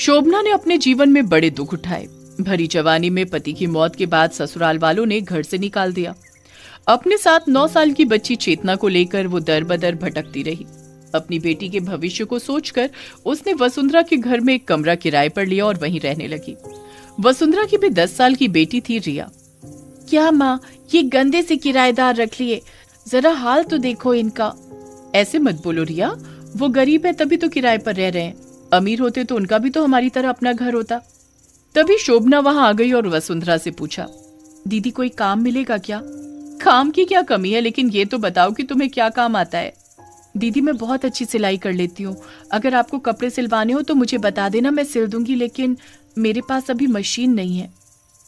शोभना ने अपने जीवन में बड़े दुख उठाए। भरी जवानी में पति की मौत के बाद ससुराल वालों ने घर से निकाल दिया। अपने साथ 9 साल की बच्ची चेतना को लेकर वो दर बदर भटकती रही। अपनी बेटी के भविष्य को सोचकर उसने वसुंधरा के घर में एक कमरा किराए पर लिया और वहीं रहने लगी। वसुंधरा की भी 10 साल की बेटी थी रिया। क्या माँ, ये गंदे से किराएदार रख लिए, जरा हाल तो देखो इनका। ऐसे मत बोलो रिया, वो गरीब है तभी तो किराए पर रह रहे हैं। अमीर होते तो उनका भी तो हमारी तरह अपना घर होता। तभी शोभना वहां आ गई और वसुंधरा से पूछा, दीदी कोई काम मिलेगा क्या? काम की क्या कमी है, लेकिन ये तो बताओ कि तुम्हें क्या काम आता है। दीदी मैं बहुत अच्छी सिलाई कर लेती हूँ, अगर आपको कपड़े सिलवाने हो तो मुझे बता देना, मैं सिल दूंगी, लेकिन मेरे पास अभी मशीन नहीं है।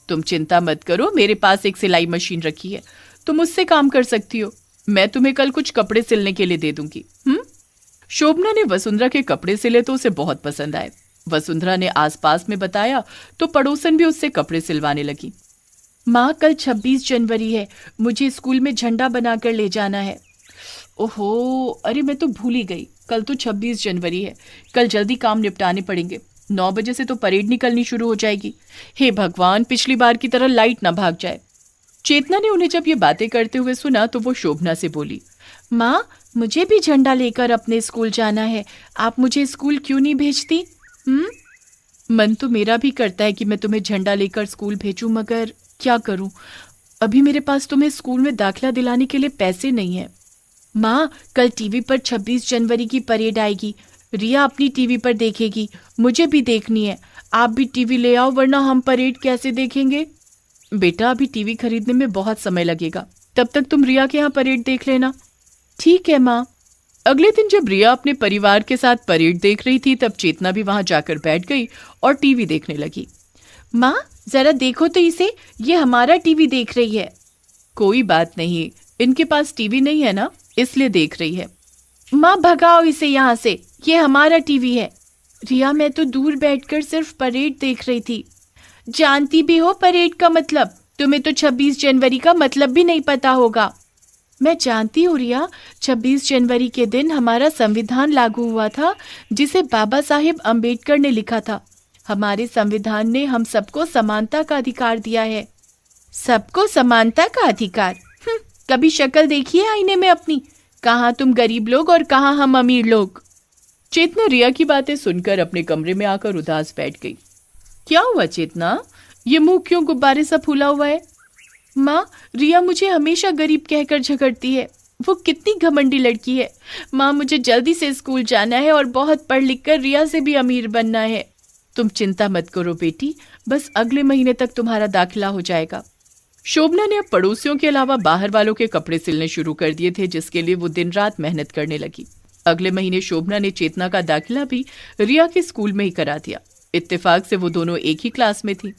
तुम चिंता मत करो, मेरे पास एक सिलाई मशीन रखी है, तुम उससे काम कर सकती हो। मैं तुम्हें कल कुछ कपड़े सिलने के लिए दे दूंगी। शोभना ने वसुंधरा के कपड़े सिले तो उसे बहुत पसंद आए। वसुंधरा ने आसपास में बताया तो पड़ोसन भी उससे कपड़े सिलवाने लगी। माँ कल 26 जनवरी है, मुझे स्कूल में झंडा बनाकर ले जाना है। ओहो, अरे मैं तो भूल ही गई, कल तो 26 जनवरी है। कल जल्दी काम निपटाने पड़ेंगे, 9 बजे से तो परेड निकलनी शुरू हो जाएगी। हे भगवान, पिछली बार की तरह लाइट ना भाग जाए। चेतना ने उन्हें जब ये बातें करते हुए सुना तो वो शोभना से बोली, माँ मुझे भी झंडा लेकर अपने स्कूल जाना है, आप मुझे स्कूल क्यों नहीं भेजती? मन तो मेरा भी करता है कि मैं तुम्हें झंडा लेकर स्कूल भेजूं, मगर क्या करूं, अभी मेरे पास तुम्हें स्कूल में दाखिला दिलाने के लिए पैसे नहीं है। माँ कल टीवी पर 26 जनवरी की परेड आएगी, रिया अपनी टीवी पर देखेगी, मुझे भी देखनी है। आप भी टीवी ले आओ, वरना हम परेड कैसे देखेंगे? बेटा अभी टीवी खरीदने में बहुत समय लगेगा, तब तक तुम रिया के यहाँ परेड देख लेना। ठीक है माँ। अगले दिन जब रिया अपने परिवार के साथ परेड देख रही थी तब चेतना भी वहां जाकर बैठ गई और टीवी देखने लगी। माँ जरा देखो तो इसे, ये हमारा टीवी देख रही है। कोई बात नहीं, इनके पास टीवी नहीं है ना, इसलिए देख रही है। माँ भगाओ इसे यहाँ से, ये हमारा टीवी है। रिया मैं तो दूर बैठकर सिर्फ परेड देख रही थी। जानती भी हो परेड का मतलब, तुम्हें तो 26 जनवरी का मतलब भी नहीं पता होगा। मैं जानती हूँ रिया, 26 जनवरी के दिन हमारा संविधान लागू हुआ था, जिसे बाबा साहेब अम्बेडकर ने लिखा था। हमारे संविधान ने हम सबको समानता का अधिकार दिया है। सबको समानता का अधिकार? कभी शक्ल देखिए आईने में अपनी, कहाँ तुम गरीब लोग और कहाँ हम अमीर लोग। चेतना रिया की बातें सुनकर अपने कमरे में आकर उदास बैठ गई। क्या हुआ चेतना, ये मुंह क्यों गुब्बारे सा फूला हुआ है? माँ रिया मुझे हमेशा गरीब कहकर झगड़ती है, वो कितनी घमंडी लड़की है। माँ मुझे जल्दी से स्कूल जाना है और बहुत पढ़ लिख कर रिया से भी अमीर बनना है। तुम चिंता मत करो बेटी, बस अगले महीने तक तुम्हारा दाखिला हो जाएगा। शोभना ने अब पड़ोसियों के अलावा बाहर वालों के कपड़े सिलने शुरू कर दिए थे, जिसके लिए वो दिन रात मेहनत करने लगी। अगले महीने शोभना ने चेतना का दाखिला भी रिया के स्कूल में ही करा दिया। इत्तेफाक से वो दोनों एक ही क्लास में थी।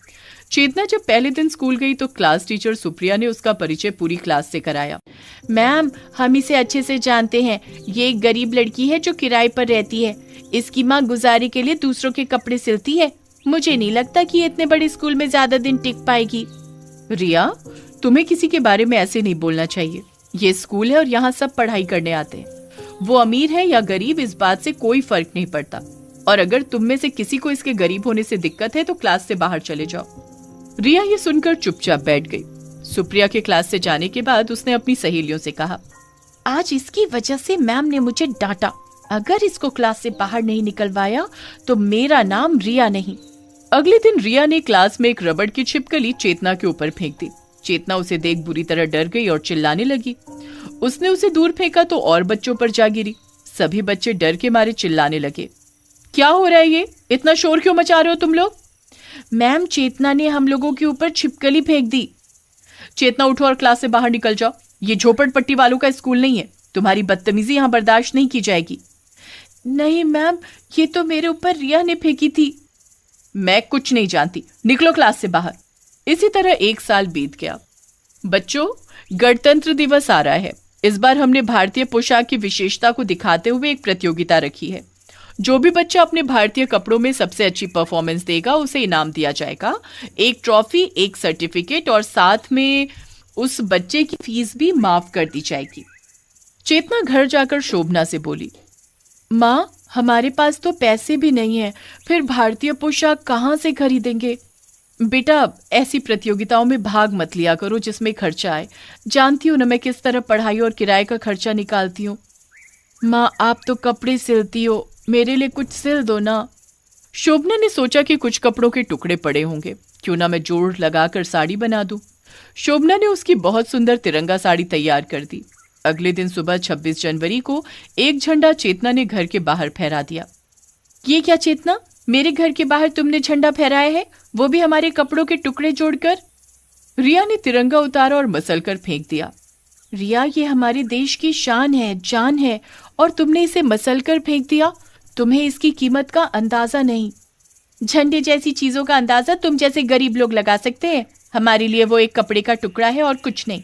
चेतना जब पहले दिन स्कूल गई तो क्लास टीचर सुप्रिया ने उसका परिचय पूरी क्लास से कराया। मैम हम इसे अच्छे से जानते हैं, ये एक गरीब लड़की है जो किराए पर रहती है। इसकी माँ गुजारे के लिए दूसरों के कपड़े सिलती है। मुझे नहीं लगता कि ये इतने बड़े स्कूल में ज्यादा दिन टिक पाएगी। रिया तुम्हें किसी के बारे में ऐसे नहीं बोलना चाहिए। ये स्कूल है और यहाँ सब पढ़ाई करने आते हैं। वो अमीर है या गरीब इस बात से कोई फर्क नहीं पड़ता, और अगर तुम में से किसी को इसके गरीब होने से दिक्कत है तो क्लास से बाहर चले जाओ। रिया ये सुनकर चुपचाप बैठ गई। सुप्रिया के क्लास से जाने के बाद उसने अपनी सहेलियों से कहा, आज इसकी वजह से मैम ने मुझे डांटा, अगर इसको क्लास से बाहर नहीं निकलवाया तो मेरा नाम रिया नहीं। अगले दिन रिया ने क्लास में एक रबड़ की छिपकली चेतना के ऊपर फेंक दी। चेतना उसे देख बुरी तरह डर गई और चिल्लाने लगी। उसने उसे दूर फेंका तो और बच्चों पर जा गिरी। सभी बच्चे डर के मारे चिल्लाने लगे। क्या हो रहा है ये, इतना शोर क्यों मचा रहे हो तुम लोग? मैम चेतना ने हम लोगों के ऊपर छिपकली फेंक दी। चेतना उठो और क्लास से बाहर निकल जाओ, ये झोपड़पट्टी वालों का स्कूल नहीं है, तुम्हारी बदतमीजी यहाँ बर्दाश्त नहीं की जाएगी। नहीं मैम, ये तो मेरे ऊपर रिया ने फेंकी थी। मैं कुछ नहीं जानती, निकलो क्लास से बाहर। इसी तरह 1 साल बीत गया। बच्चों, गणतंत्र दिवस आ रहा है। इस बार हमने भारतीय पोशाक की विशेषता को दिखाते हुए एक प्रतियोगिता रखी है। जो भी बच्चा अपने भारतीय कपड़ों में सबसे अच्छी परफॉर्मेंस देगा उसे इनाम दिया जाएगा, एक ट्रॉफी, एक सर्टिफिकेट और साथ में उस बच्चे की फीस भी माफ कर दी जाएगी। चेतना घर जाकर शोभना से बोली, माँ हमारे पास तो पैसे भी नहीं है, फिर भारतीय पोशाक कहाँ से खरीदेंगे? बेटा, ऐसी प्रतियोगिताओं में भाग मत लिया करो जिसमें खर्चा आए। जानती हो ना मैं किस तरह पढ़ाई और किराए का खर्चा निकालती हूँ। माँ, आप तो कपड़े सिलती हो, मेरे लिए कुछ सिल दो ना। शोभना ने सोचा कि कुछ कपड़ों के टुकड़े पड़े होंगे, क्यों ना मैं जोड़ लगाकर साड़ी बना दूं। शोभना ने उसकी बहुत सुंदर तिरंगा साड़ी तैयार कर दी। अगले दिन सुबह 26 जनवरी को एक झंडा चेतना ने घर के बाहर फहरा दिया। ये क्या चेतना, मेरे घर के बाहर तुमने झंडा फहराया है, वो भी हमारे कपड़ों के टुकड़े जोड़कर? रिया ने तिरंगा उतारा और मसलकर फेंक दिया। रिया, ये हमारे देश की शान है, जान है, और तुमने इसे मसलकर फेंक दिया। तुम्हें इसकी कीमत का अंदाजा नहीं। झंडे जैसी चीजों का अंदाजा तुम जैसे गरीब लोग लगा सकते हैं। हमारे लिए वो एक कपड़े का टुकड़ा है और कुछ नहीं।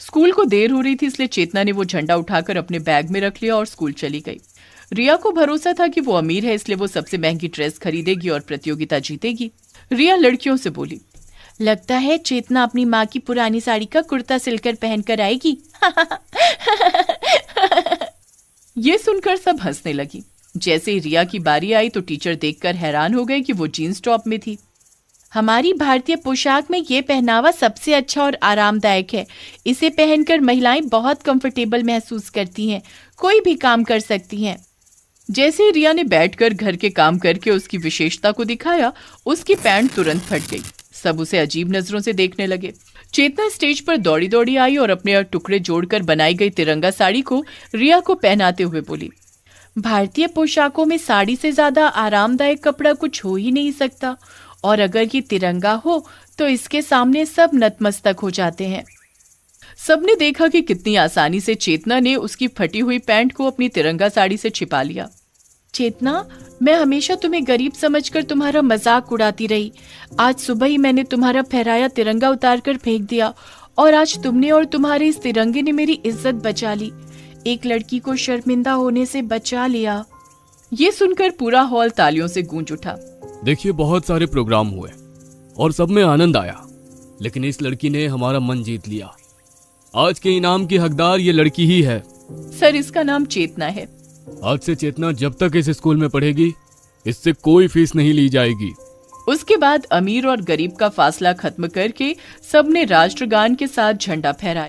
स्कूल को देर हो रही थी, इसलिए चेतना ने वो झंडा उठाकर अपने बैग में रख लिया और स्कूल चली गई। रिया को भरोसा था कि वो अमीर है, इसलिए वो सबसे महंगी ड्रेस खरीदेगी और प्रतियोगिता जीतेगी। रिया लड़कियों से बोली, लगता है चेतना अपनी माँ की पुरानी साड़ी का कुर्ता सिलकर पहनकर आएगी। ये सुनकर सब हंसने लगी। जैसे ही रिया की बारी आई तो टीचर देखकर हैरान हो गए कि वो जीन्स टॉप में थी। हमारी भारतीय पोशाक में ये पहनावा सबसे अच्छा और आरामदायक है। इसे पहनकर महिलाएं बहुत कंफर्टेबल महसूस करती हैं, कोई भी काम कर सकती हैं। जैसे ही रिया ने बैठकर घर के काम करके उसकी विशेषता को दिखाया, उसकी पैंट तुरंत फट गई। सब उसे अजीब नजरों से देखने लगे। चेतना स्टेज पर दौड़ी दौड़ी आई और अपने टुकड़े जोड़कर बनाई गई तिरंगा साड़ी को रिया को पहनाते हुए बोली, भारतीय पोशाकों में साड़ी से ज्यादा आरामदायक कपड़ा कुछ हो ही नहीं सकता, और अगर ये तिरंगा हो तो इसके सामने सब नतमस्तक हो जाते हैं। सबने देखा कि कितनी आसानी से चेतना ने उसकी फटी हुई पैंट को अपनी तिरंगा साड़ी से छिपा लिया। चेतना, मैं हमेशा तुम्हें गरीब समझकर तुम्हारा मजाक उड़ाती रही। आज सुबह ही मैंने तुम्हारा फहराया तिरंगा उतारकर फेंक दिया, और आज तुमने और तुम्हारे इस तिरंगे ने मेरी इज्जत बचा ली। एक लड़की को शर्मिंदा होने से बचा लिया। ये सुनकर पूरा हॉल तालियों से गूंज उठा। देखिए, बहुत सारे प्रोग्राम हुए और सब में आनंद आया, लेकिन इस लड़की ने हमारा मन जीत लिया। आज के इनाम की हकदार ये लड़की ही है। सर, इसका नाम चेतना है। आज से चेतना जब तक इस स्कूल में पढ़ेगी, इससे कोई फीस नहीं ली जाएगी। उसके बाद अमीर और गरीब का फासला खत्म करके सबने राष्ट्रगान के साथ झंडा फहराया।